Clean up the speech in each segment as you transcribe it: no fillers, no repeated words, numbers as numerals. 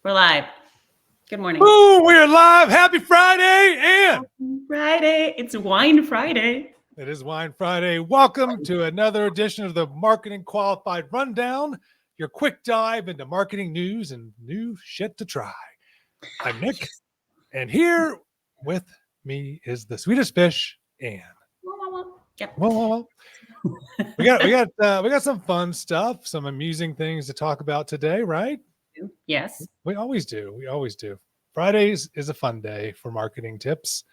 We're live. Good morning. Ooh, we're live. Happy Friday, and Friday. It's Wine Friday. it is Wine Friday. Welcome to another edition of the Marketing Qualified Rundown, your quick dive into marketing news and new shit to try. I'm Nick, and here with me is the sweetest fish, Anne. Yep. Well, we got some fun stuff, some amusing things to talk about today, right? Yes. We always do. We always do. Fridays is a fun day for marketing tips.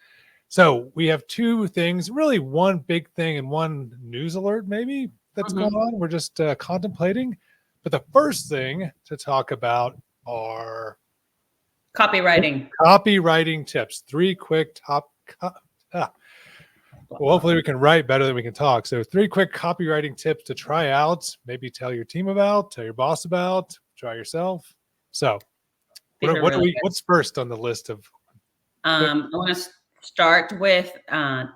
So we have two things, really one big thing and one news alert maybe that's going on. We're just contemplating. But the first thing to talk about are copywriting tips. Three quick well, hopefully we can write better than we can talk. So 3 quick copywriting tips to try out, maybe tell your team about, tell your boss about, try yourself. So what's first on the list of? I want to start with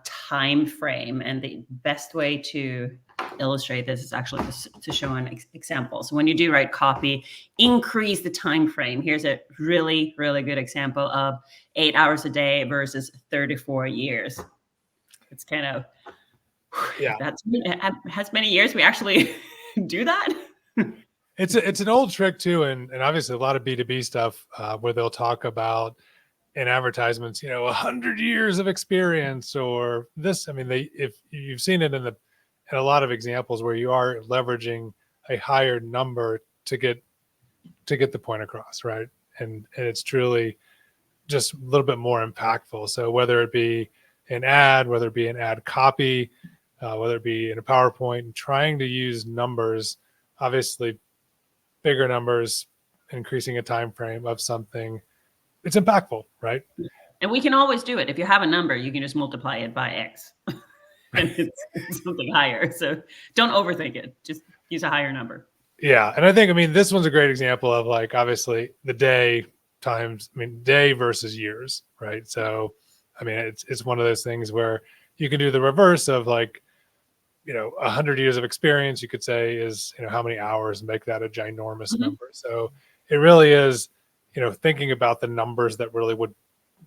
time frame, and the best way to illustrate this is actually to show an example. So when you do write copy, increase the time frame. Here's a really, really good example of 8 hours a day versus 34 years. It's kind of, has many years we actually do that. It's an old trick too, and obviously a lot of B2B stuff where they'll talk about in advertisements, 100 years of experience or this. I mean, if you've seen it in a lot of examples where you are leveraging a higher number to get the point across, right? And it's truly just a little bit more impactful. So whether it be an ad, whether it be an ad copy, whether it be in a PowerPoint, and trying to use numbers, obviously bigger numbers, increasing a time frame of something, it's impactful, right? And we can always do it. If you have a number, you can just multiply it by X and it's something higher. So don't overthink it. Just use a higher number. Yeah. And I think, this one's a great example of obviously the day versus years, right? So, it's one of those things where you can do the reverse of 100 years of experience, you could say is, how many hours, and make that a ginormous number. So it really is, thinking about the numbers that really would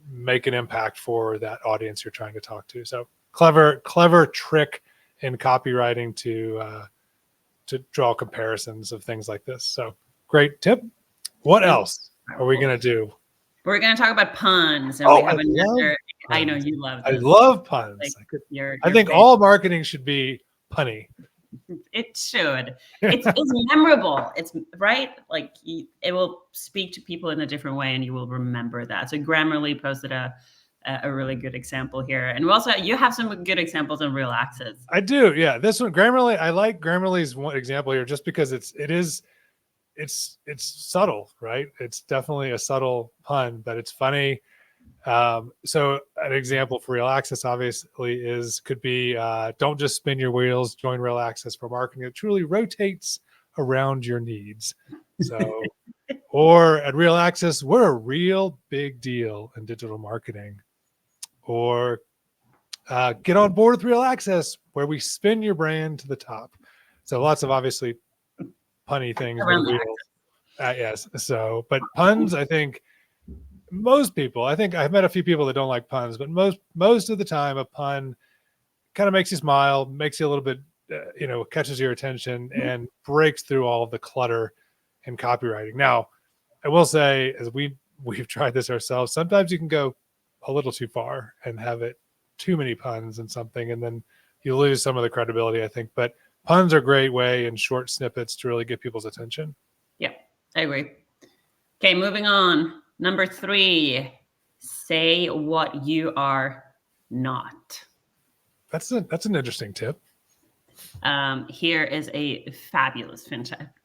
make an impact for that audience you're trying to talk to. So clever trick in copywriting to draw comparisons of things like this. So great tip. What else are we going to do? We're going to talk about puns. And we have another. I know you love this. I love puns. I think all marketing should be punny. It should. It's memorable. It's right. It will speak to people in a different way, and you will remember that. So Grammarly posted a really good example here, and you have some good examples on Real Access. I do. Yeah, this one Grammarly. I like Grammarly's one example here, just because it's subtle, right? It's definitely a subtle pun, but it's funny. So an example for Real Access obviously could be don't just spin your wheels, join Real Access for marketing that truly rotates around your needs. So or at Real Access, we're a real big deal in digital marketing. Or get on board with Real Access, where we spin your brand to the top. So lots of obviously punny things with wheels. Yes. So, but puns, I think most people, I've met a few people that don't like puns, but most of the time a pun kind of makes you smile, makes you a little bit, catches your attention and breaks through all of the clutter in copywriting. Now, I will say, as we've tried this ourselves, sometimes you can go a little too far and have it too many puns in something, and then you lose some of the credibility, I think. But puns are a great way in short snippets to really get people's attention. Yeah, I agree. Okay, moving on. Number 3, say what you are not. That's an interesting tip. Here is a fabulous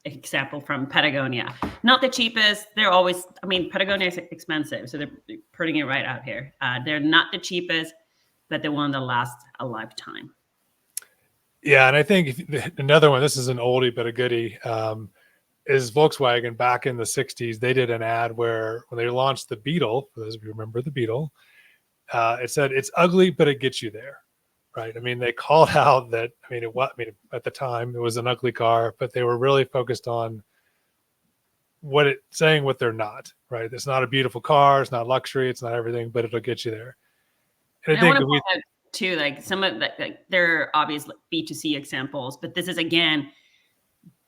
example from Patagonia. Not the cheapest. They're always, Patagonia is expensive, so they're putting it right out here. They're not the cheapest, but the one that lasts a lifetime. Yeah, and I think another one, this is an oldie but a goodie, is Volkswagen. Back in the 60s, they did an ad where when they launched the Beetle, for those of you who remember the Beetle, it said, "It's ugly, but it gets you there." Right. They called out that, at the time it was an ugly car, but they were really focused on saying what they're not, right? It's not a beautiful car, it's not luxury, it's not everything, but it'll get you there. And I think that too, like some of that, like there are obvious B2C examples, but this is again,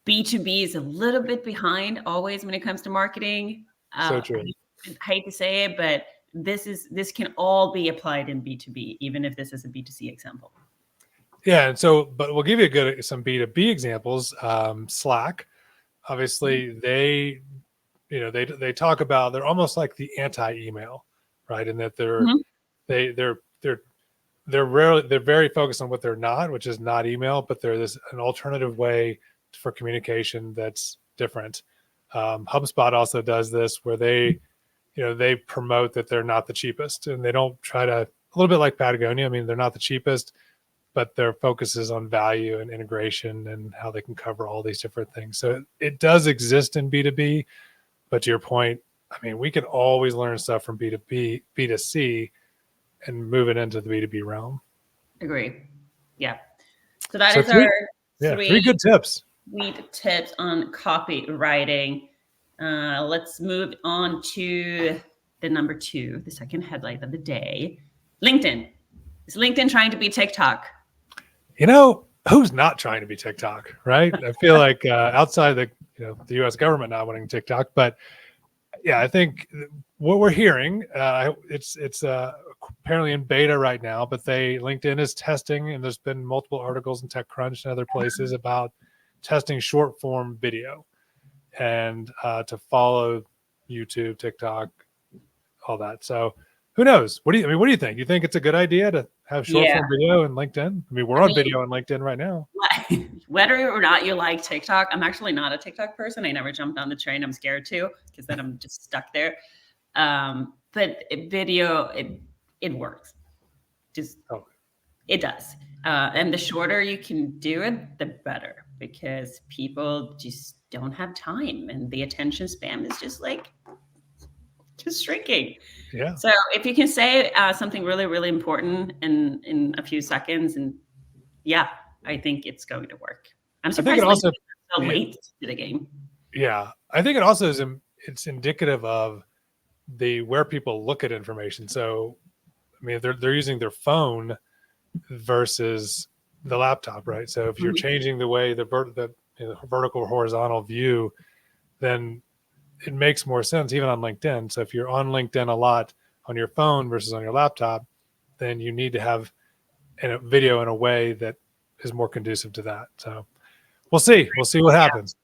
B2B is a little bit behind always when it comes to marketing. So true. I hate to say it, but this can all be applied in B2B, even if this is a B2C example. Yeah, and so, but we'll give you some B2B examples. Slack, obviously, they talk about, they're almost like the anti-email, right? And that they're very focused on what they're not, which is not email, but they're an alternative way for communication that's different. HubSpot also does this, where they promote that they're not the cheapest, and they don't try to, a little bit like Patagonia. I mean, they're not the cheapest, but their focus is on value and integration and how they can cover all these different things. So it does exist in B2B, but to your point, I mean, we can always learn stuff from B2B, B2C, and move it into the B2B realm. Agree. Yeah. So that is our three good tips. Sweet tips on copywriting. Let's move on to the number 2, the second headlight of the day. LinkedIn. Is LinkedIn trying to be TikTok? Who's not trying to be TikTok, right? I feel like outside the U.S. government not wanting TikTok, but yeah, I think what we're hearing, it's apparently in beta right now, but LinkedIn is testing, and there's been multiple articles in TechCrunch and other places about testing short form video, and to follow YouTube, TikTok, all that. So who knows? What do you think? You think it's a good idea to have short form video in LinkedIn? I mean, we're on video on LinkedIn right now. Whether or not you like TikTok, I'm actually not a TikTok person. I never jumped on the train. I'm scared to, because then I'm just stuck there. But video, it works. It does. And the shorter you can do it, the better, because people just don't have time, and the attention span is just shrinking. Yeah. So if you can say something really, really important in a few seconds, and I think it's going to work. I'm surprised it's so late to the game. Yeah, I think it also is. It's indicative of where people look at information. So, I mean, they're using their phone versus the laptop, right? So if you're changing the way the vertical or horizontal view, then it makes more sense even on LinkedIn. So if you're on LinkedIn a lot on your phone versus on your laptop, then you need to have a video in a way that is more conducive to that. So we'll see what happens.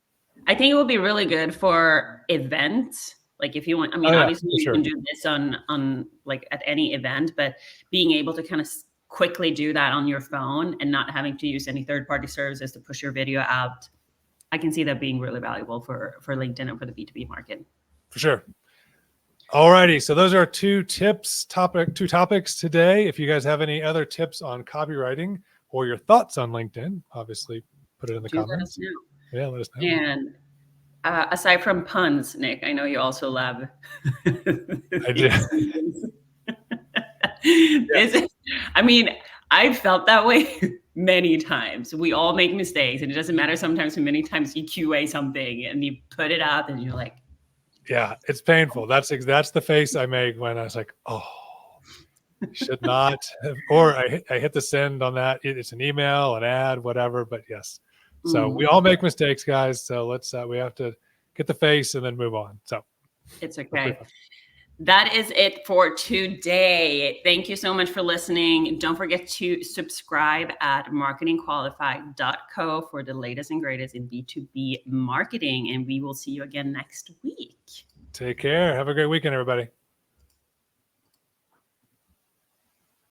I think it will be really good for events. Like if you want, obviously you can do this on like at any event, but being able to kind of quickly do that on your phone and not having to use any third-party services to push your video out, I can see that being really valuable for LinkedIn and for the B2B market. For sure. All righty. So those are two topics today. If you guys have any other tips on copywriting or your thoughts on LinkedIn, obviously put it in the comments. Let us know. Yeah, let us know. And aside from puns, Nick, I know you also love. I do. I've felt that way many times. We all make mistakes, and it doesn't matter sometimes how many times you QA something and you put it out and you're like, yeah, it's painful. That's the face I make when I was like, oh, should not have, or I hit the send on that. It's an email, an ad, whatever, but yes. So we all make mistakes, guys. So let's, we have to get the face and then move on. So it's okay. That is it for today. Thank you so much for listening. Don't forget to subscribe at marketingqualified.co for the latest and greatest in B2B marketing. And we will see you again next week. Take care. Have a great weekend, everybody.